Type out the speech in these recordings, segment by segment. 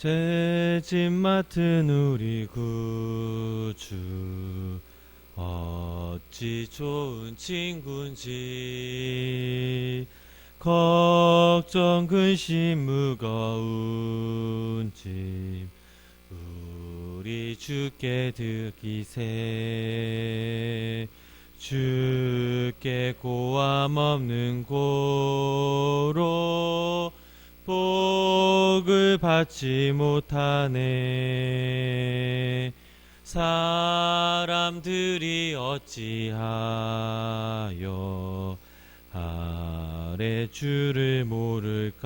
죄짐 맡은 우리 구주 어찌 좋은 친구인지 걱정 근심 무거운 짐 우리 주께 드리세. 주께 고함 없는 고로 복을 받지 못하네. 사람들이 어찌하여 아래 주를 모를까.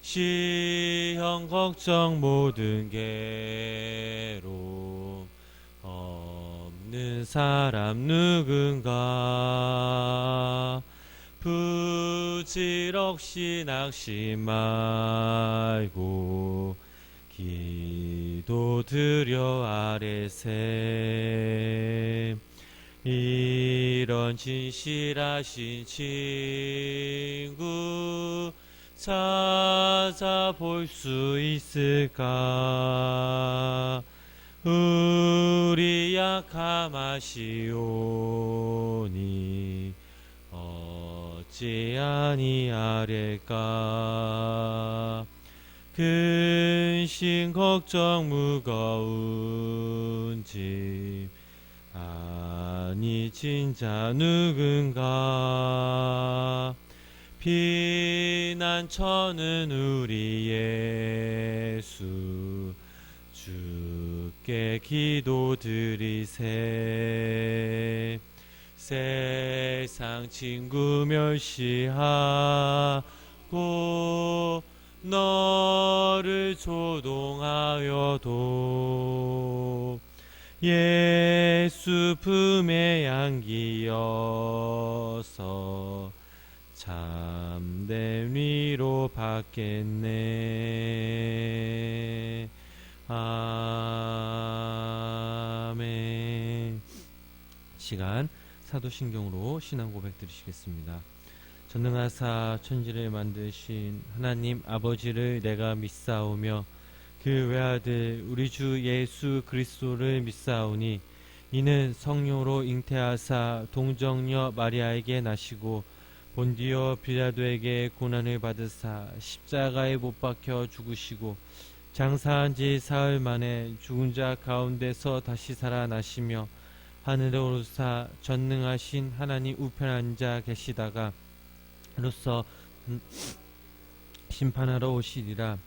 시험 걱정 모든 괴로움 없는 사람 누군가. 부질없이 낙심 말고 기도 드려 아뢰세. 이런 진실하신 친구 찾아볼 수 있을까. 우리 약함 아시오니 어찌 아니하릴까. 근심 걱정 무거운 짐 아니 진짜 누군가. 피난처는 우리 예수 주께 기도드리세. 세상 친구 멸시하고 너를 조동하여도 예수 품에 안기어서 참된 위로 받겠네. 아멘. 시간 사도신경으로 신앙 고백 드리시겠습니다. 전능하사 천지를 만드신 하나님 아버지를 내가 믿사오며 그 외아들 우리 주 예수 그리스도를 믿사오니 이는 성령으로 잉태하사 동정녀 마리아에게 나시고 본디오 빌라도에게 고난을 받으사 십자가에 못 박혀 죽으시고 장사한 지 사흘 만에 죽은 자 가운데서 다시 살아나시며 하늘에 오르사 전능하신 하나님 우편에 앉아 계시다가 로서 심판하러 오시리라.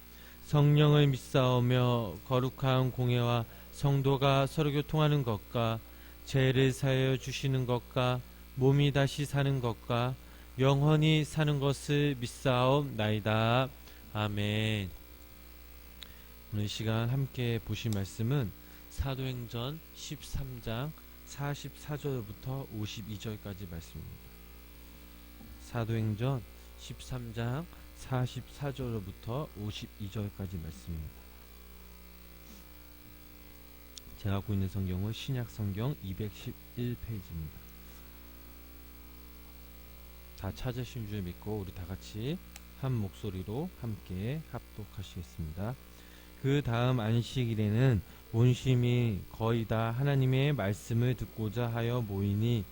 성령을 믿사오며 거룩한 공예와 성도가 서로 교통하는 것과 죄를 사하여 주시는 것과 몸이 다시 사는 것과 영원히 사는 것을 믿사옵나이다. 아멘. 오늘 시간 함께 보실 말씀은 사도행전 13장 44절부터 52절까지 말씀입니다. 사도행전 13장 44절부터 52절까지 말씀입니다. 제가 갖고 있는 성경은 신약성경 211페이지입니다. 다 찾으신 줄 믿고 우리 다같이 한 목소리로 함께 합독하시겠습니다. 그 다음 안식일에는 온심이 거의 다 하나님의 말씀을 듣고자 하여 모이니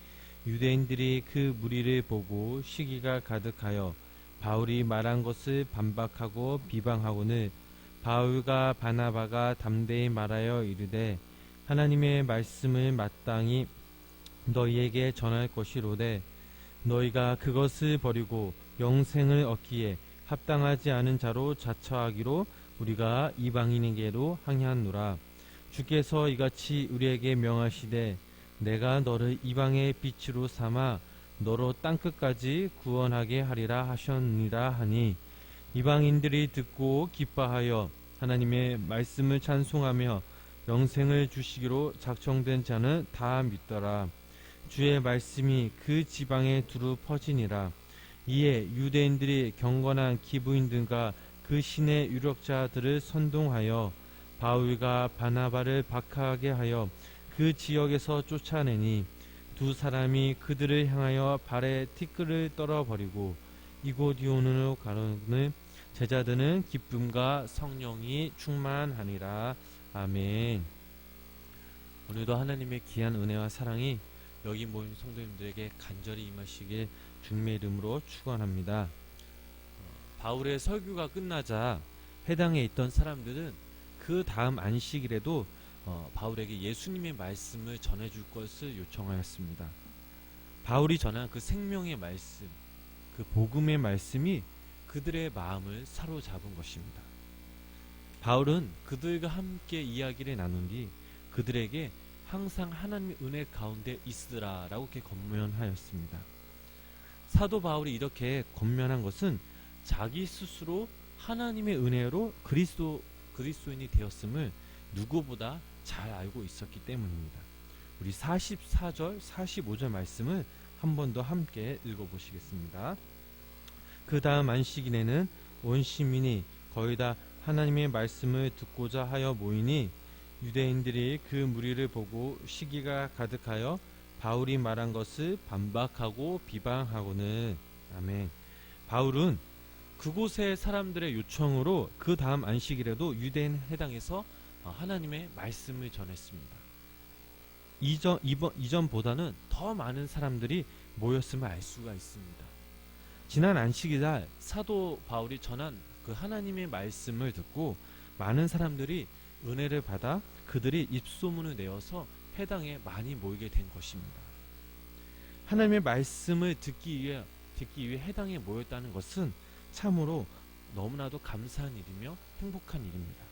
유대인들이 그 무리를 보고 시기가 가득하여 바울이 말한 것을 반박하고 비방하고는 바울과 바나바가 담대히 말하여 이르되 하나님의 말씀을 마땅히 너희에게 전할 것이로되 너희가 그것을 버리고 영생을 얻기에 합당하지 않은 자로 자처하기로 우리가 이방인에게로 항해하노라. 주께서 이같이 우리에게 명하시되 내가 너를 이방의 빛으로 삼아 너로 땅끝까지 구원하게 하리라 하셨느니라 하니 이방인들이 듣고 기뻐하여 하나님의 말씀을 찬송하며 영생을 주시기로 작정된 자는 다 믿더라. 주의 말씀이 그 지방에 두루 퍼지니라. 이에 유대인들이 경건한 기부인들과 그 신의 유력자들을 선동하여 바울과 바나바를 박하게 하여 그 지역에서 쫓아내니 두 사람이 그들을 향하여 발에 티끌을 떨어버리고 이고디오는으로 가로는 제자들은 기쁨과 성령이 충만하니라. 아멘. 오늘도 하나님의 귀한 은혜와 사랑이 여기 모인 성도님들에게 간절히 임하시길 주님의 이름으로 축원합니다. 바울의 설교가 끝나자 회당에 있던 사람들은 그 다음 안식일에도 바울에게 예수님의 말씀을 전해줄 것을 요청하였습니다. 바울이 전한 그 생명의 말씀, 그 복음의 말씀이 그들의 마음을 사로잡은 것입니다. 바울은 그들과 함께 이야기를 나눈 뒤 그들에게 항상 하나님의 은혜 가운데 있으라 라고 이렇게 권면하였습니다. 사도 바울이 이렇게 권면한 것은 자기 스스로 하나님의 은혜로 그리스도인이 되었음을 누구보다 잘 알고 있었기 때문입니다. 우리 44절, 45절 말씀을 한 번 더 함께 읽어보시겠습니다. 그 다음 안식일에는 온 시민이 거의 다 하나님의 말씀을 듣고자 하여 모이니 유대인들이 그 무리를 보고 시기가 가득하여 바울이 말한 것을 반박하고 비방하고는. 아멘. 바울은 그곳의 사람들의 요청으로 그 다음 안식일에도 유대인 회당에서 하나님의 말씀을 전했습니다. 이전보다는 더 많은 사람들이 모였음을 알 수가 있습니다. 지난 안식일날 사도 바울이 전한 그 하나님의 말씀을 듣고 많은 사람들이 은혜를 받아 그들이 입소문을 내어서 회당에 많이 모이게 된 것입니다. 하나님의 말씀을 듣기 위해 회당에 모였다는 것은 참으로 너무나도 감사한 일이며 행복한 일입니다.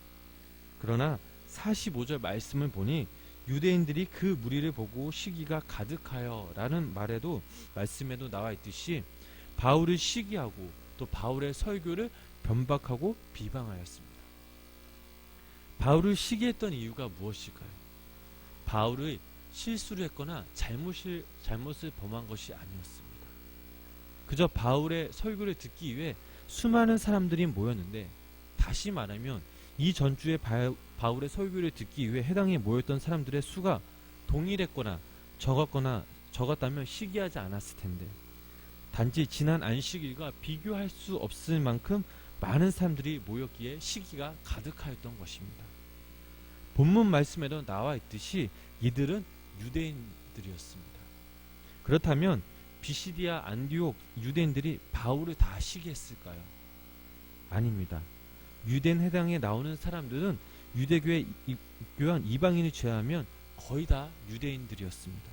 그러나 45절 말씀을 보니 유대인들이 그 무리를 보고 시기가 가득하여 라는 말씀에도 나와 있듯이 바울을 시기하고 또 바울의 설교를 변박하고 비방하였습니다. 바울을 시기했던 이유가 무엇일까요? 바울이 실수를 했거나 잘못을 범한 것이 아니었습니다. 그저 바울의 설교를 듣기 위해 수많은 사람들이 모였는데, 다시 말하면 이 전주에 바울의 설교를 듣기 위해 회당에 모였던 사람들의 수가 동일했거나 적었다면 시기하지 않았을 텐데, 단지 지난 안식일과 비교할 수 없을 만큼 많은 사람들이 모였기에 시기가 가득하였던 것입니다. 본문 말씀에도 나와 있듯이 이들은 유대인들이었습니다. 그렇다면 비시디아 안디옥 유대인들이 바울을 다 시기했을까요? 아닙니다. 유대인 회당에 나오는 사람들은 유대교에 입교한 이방인을 제외하면 거의 다 유대인들이었습니다.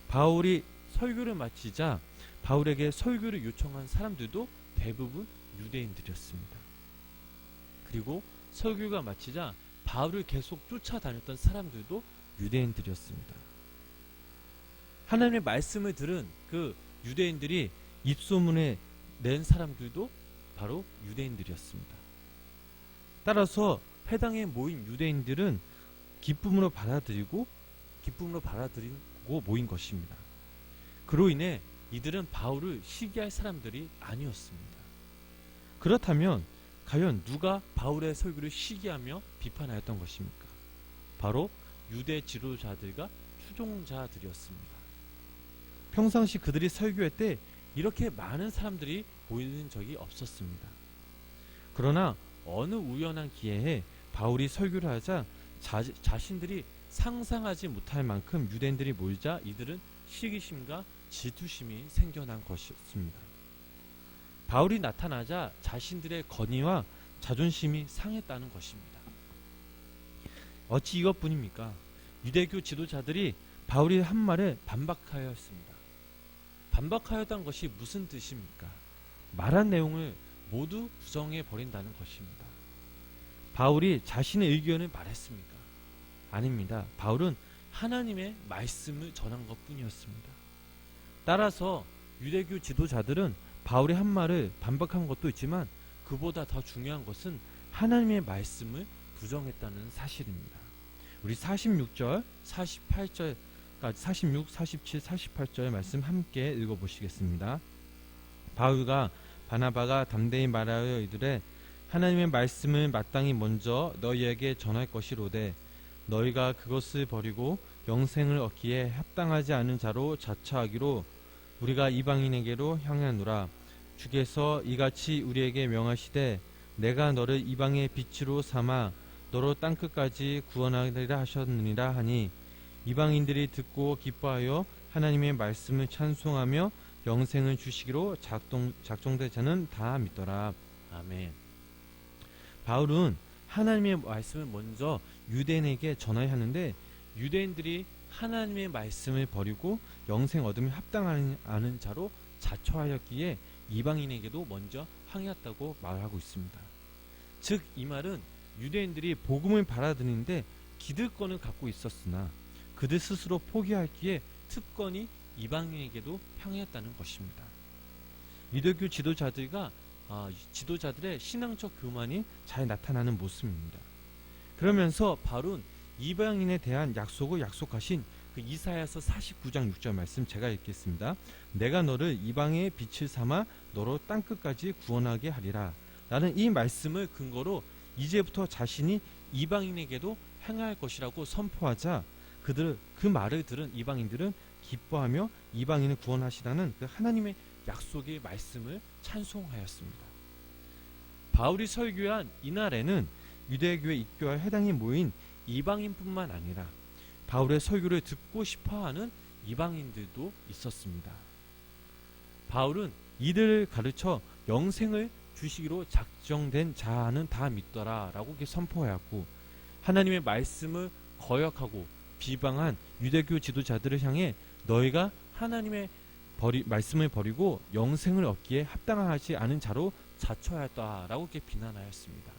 바울이 설교를 마치자 바울에게 설교를 요청한 사람들도 대부분 유대인들이었습니다. 그리고 설교가 마치자 바울을 계속 쫓아다녔던 사람들도 유대인들이었습니다. 하나님의 말씀을 들은 그 유대인들이 입소문에 낸 사람들도 바로 유대인들이었습니다. 따라서 회당에 모인 유대인들은 기쁨으로 받아들이고 모인 것입니다. 그로 인해 이들은 바울을 시기할 사람들이 아니었습니다. 그렇다면 과연 누가 바울의 설교를 시기하며 비판하였던 것입니까? 바로 유대 지도자들과 추종자들이었습니다. 평상시 그들이 설교할 때 이렇게 많은 사람들이 모이는 적이 없었습니다. 그러나 어느 우연한 기회에 바울이 설교를 하자 자신들이 상상하지 못할 만큼 유대인들이 모이자 이들은 시기심과 질투심이 생겨난 것이었습니다. 바울이 나타나자 자신들의 권위와 자존심이 상했다는 것입니다. 어찌 이것뿐입니까? 유대교 지도자들이 바울이 한 말에 반박하였습니다. 반박하였다는 것이 무슨 뜻입니까? 말한 내용을 모두 부정해 버린다는 것입니다. 바울이 자신의 의견을 말했습니까? 아닙니다. 바울은 하나님의 말씀을 전한 것뿐이었습니다. 따라서 유대교 지도자들은 바울의 한 말을 반박한 것도 있지만 그보다 더 중요한 것은 하나님의 말씀을 부정했다는 사실입니다. 우리 46절, 48절까지 46, 47, 48절 말씀 함께 읽어보시겠습니다. 바울과 바나바가 담대히 말하여 이르되 하나님의 말씀을 마땅히 먼저 너희에게 전할 것이로되 너희가 그것을 버리고 영생을 얻기에 합당하지 않은 자로 자처하기로 우리가 이방인에게로 향하노라. 주께서 이같이 우리에게 명하시되 내가 너를 이방의 빛으로 삼아 너로 땅끝까지 구원하리라 하셨느니라 하니 이방인들이 듣고 기뻐하여 하나님의 말씀을 찬송하며 영생을 주시기로 작정된 자는 다 믿더라. 아멘. 바울은 하나님의 말씀을 먼저 유대인에게 전해야 하는데 유대인들이 하나님의 말씀을 버리고 영생 얻음에 합당하는 자로 자처하였기에 이방인에게도 먼저 항의했다고 말하고 있습니다. 즉 이 말은 유대인들이 복음을 받아들이는데 기득권을 갖고 있었으나 그들 스스로 포기하기에 특권이 이방인에게도 향했다는 것입니다. 유대교 지도자들의 신앙적 교만이 잘 나타나는 모습입니다. 그러면서 바울은 이방인에 대한 약속을 약속하신 그 이사야서 49장 6절 말씀 제가 읽겠습니다. 내가 너를 이방의 빛을 삼아 너로 땅끝까지 구원하게 하리라. 라는 이 말씀을 근거로 이제부터 자신이 이방인에게도 행할 것이라고 선포하자 그 말을 들은 이방인들은 기뻐하며 이방인을 구원하시라는 그 하나님의 약속의 말씀을 찬송하였습니다. 바울이 설교한 이날에는 유대교에 입교할 해당이 모인 이방인뿐만 아니라 바울의 설교를 듣고 싶어하는 이방인들도 있었습니다. 바울은 이들을 가르쳐 영생을 주시기로 작정된 자는 다 믿더라 라고 선포하였고 하나님의 말씀을 거역하고 비방한 유대교 지도자들을 향해 너희가 하나님의 말씀을 버리고 영생을 얻기에 합당하지 않은 자로 자처하였다라고 이렇게 비난하였습니다.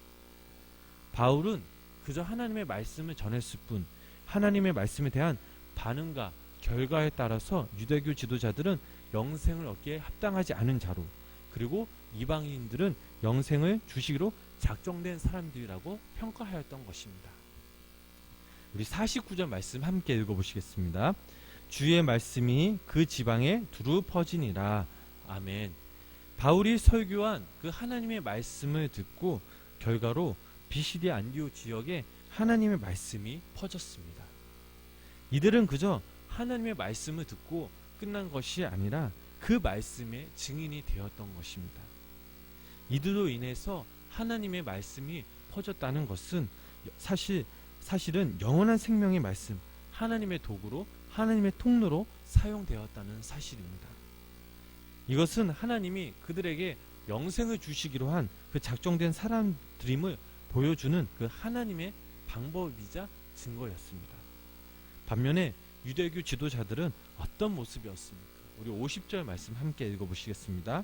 바울은 그저 하나님의 말씀을 전했을 뿐 하나님의 말씀에 대한 반응과 결과에 따라서 유대교 지도자들은 영생을 얻기에 합당하지 않은 자로 그리고 이방인들은 영생을 주시기로 작정된 사람들이라고 평가하였던 것입니다. 우리 49절 말씀 함께 읽어보시겠습니다. 주의 말씀이 그 지방에 두루 퍼지니라. 아멘. 바울이 설교한 그 하나님의 말씀을 듣고 결과로 비시디 안디오 지역에 하나님의 말씀이 퍼졌습니다. 이들은 그저 하나님의 말씀을 듣고 끝난 것이 아니라 그 말씀의 증인이 되었던 것입니다. 이들로 인해서 하나님의 말씀이 퍼졌다는 것은 사실은 영원한 생명의 말씀, 하나님의 도구로 하나님의 통로로 사용되었다는 사실입니다. 이것은 하나님이 그들에게 영생을 주시기로 한 그 작정된 사람들임을 보여주는 그 하나님의 방법이자 증거였습니다. 반면에 유대교 지도자들은 어떤 모습이었습니까? 우리 50절 말씀 함께 읽어보시겠습니다.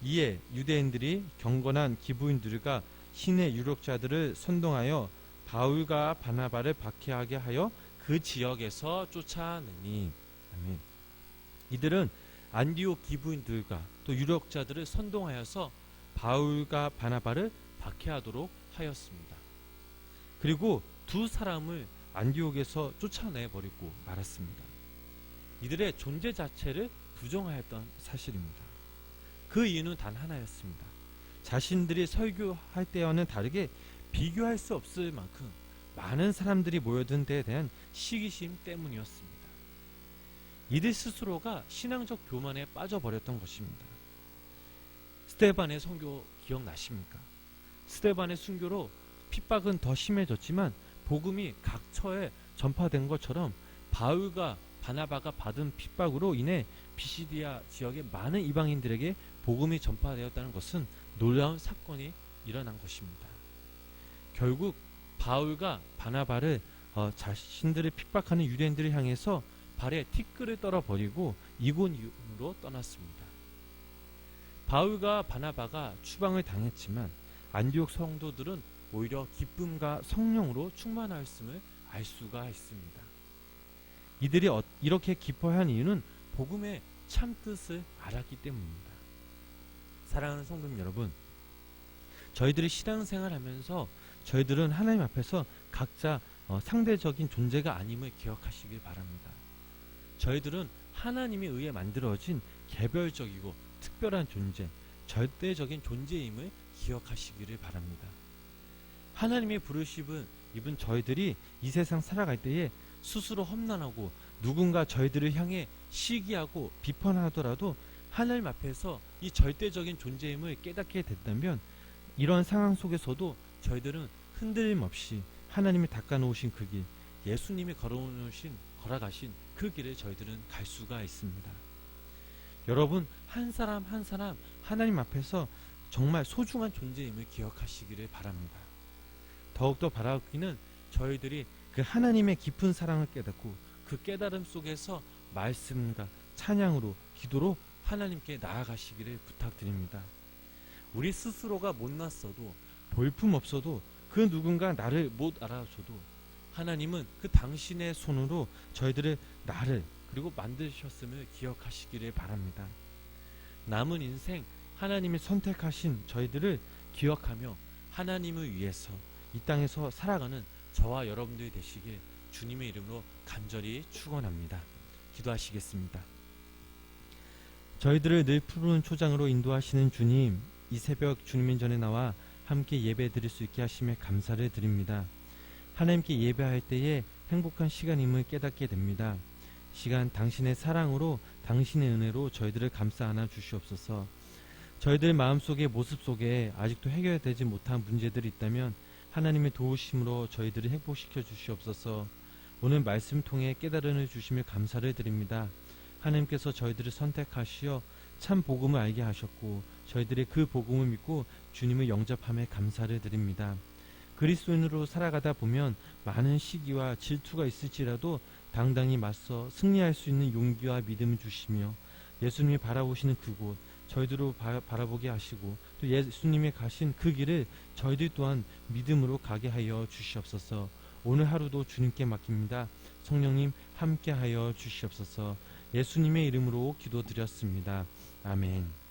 이에 유대인들이 경건한 기브인들과 신의 유력자들을 선동하여 바울과 바나바를 박해하게 하여 그 지역에서 쫓아내니. 아멘. 이들은 안디옥 기브인들과 또 유력자들을 선동하여서 바울과 바나바를 박해하도록 하였습니다. 그리고 두 사람을 안디옥에서 쫓아내버리고 말았습니다. 이들의 존재 자체를 부정하였던 사실입니다. 그 이유는 단 하나였습니다. 자신들이 설교할 때와는 다르게 비교할 수 없을 만큼 많은 사람들이 모여든 데에 대한 시기심 때문이었습니다. 이들 스스로가 신앙적 교만에 빠져버렸던 것입니다. 스데반의 선교 기억나십니까? 스데반의 순교로 핍박은 더 심해졌지만 복음이 각처에 전파된 것처럼 바울과 바나바가 받은 핍박으로 인해 비시디아 지역의 많은 이방인들에게 복음이 전파되었다는 것은 놀라운 사건이 일어난 것입니다. 결국 바울과 바나바를 자신들을 핍박하는 유대인들을 향해서 발에 티끌을 떨어버리고 이곤으로 떠났습니다. 바울과 바나바가 추방을 당했지만 안디옥 성도들은 오히려 기쁨과 성령으로 충만하였음을 알 수가 있습니다. 이들이 이렇게 기뻐한 이유는 복음의 참뜻을 알았기 때문입니다. 사랑하는 성도님 여러분, 저희들이 신앙생활하면서 저희들은 하나님 앞에서 각자 상대적인 존재가 아님을 기억하시길 바랍니다. 저희들은 하나님에 의해 만들어진 개별적이고 특별한 존재, 절대적인 존재임을 기억하시기를 바랍니다. 하나님의 부르심은 입은 저희들이 이 세상 살아갈 때에 스스로 험난하고 누군가 저희들을 향해 시기하고 비판하더라도 하나님 앞에서 이 절대적인 존재임을 깨닫게 됐다면 이런 상황 속에서도 저희들은 흔들림 없이 하나님이 닦아놓으신 그 길, 예수님이 걸어가신 그 길을 저희들은 갈 수가 있습니다. 여러분, 한 사람 한 사람 하나님 앞에서 정말 소중한 존재임을 기억하시기를 바랍니다. 더욱더 바라기는 저희들이 그 하나님의 깊은 사랑을 깨닫고 그 깨달음 속에서 말씀과 찬양으로, 기도로 하나님께 나아가시기를 부탁드립니다. 우리 스스로가 못났어도, 볼품 없어도, 그 누군가 나를 못 알아줘도 하나님은 그 당신의 손으로 저희들을, 나를 그리고 만드셨음을 기억하시기를 바랍니다. 남은 인생 하나님이 선택하신 저희들을 기억하며 하나님을 위해서 이 땅에서 살아가는 저와 여러분들이 되시길 주님의 이름으로 간절히 축원합니다. 기도하시겠습니다. 저희들을 늘 푸른 초장으로 인도하시는 주님, 이 새벽 주님의 전에 나와 함께 예배 드릴 수 있게 하심에 감사를 드립니다. 하나님께 예배할 때에 행복한 시간임을 깨닫게 됩니다. 시간 당신의 사랑으로, 당신의 은혜로 저희들을 감싸 안아 주시옵소서. 저희들 마음속의 모습 속에 아직도 해결되지 못한 문제들이 있다면 하나님의 도우심으로 저희들을 회복시켜 주시옵소서. 오늘 말씀 통해 깨달음을 주시며 감사를 드립니다. 하나님께서 저희들을 선택하시어 참 복음을 알게 하셨고 저희들의 그 복음을 믿고 주님을 영접함에 감사를 드립니다. 그리스도인으로 살아가다 보면 많은 시기와 질투가 있을지라도 당당히 맞서 승리할 수 있는 용기와 믿음을 주시며 예수님이 바라보시는 그곳 저희들로 바라보게 하시고 또 예수님이 가신 그 길을 저희들 또한 믿음으로 가게 하여 주시옵소서. 오늘 하루도 주님께 맡깁니다. 성령님 함께 하여 주시옵소서. 예수님의 이름으로 기도드렸습니다. 아멘.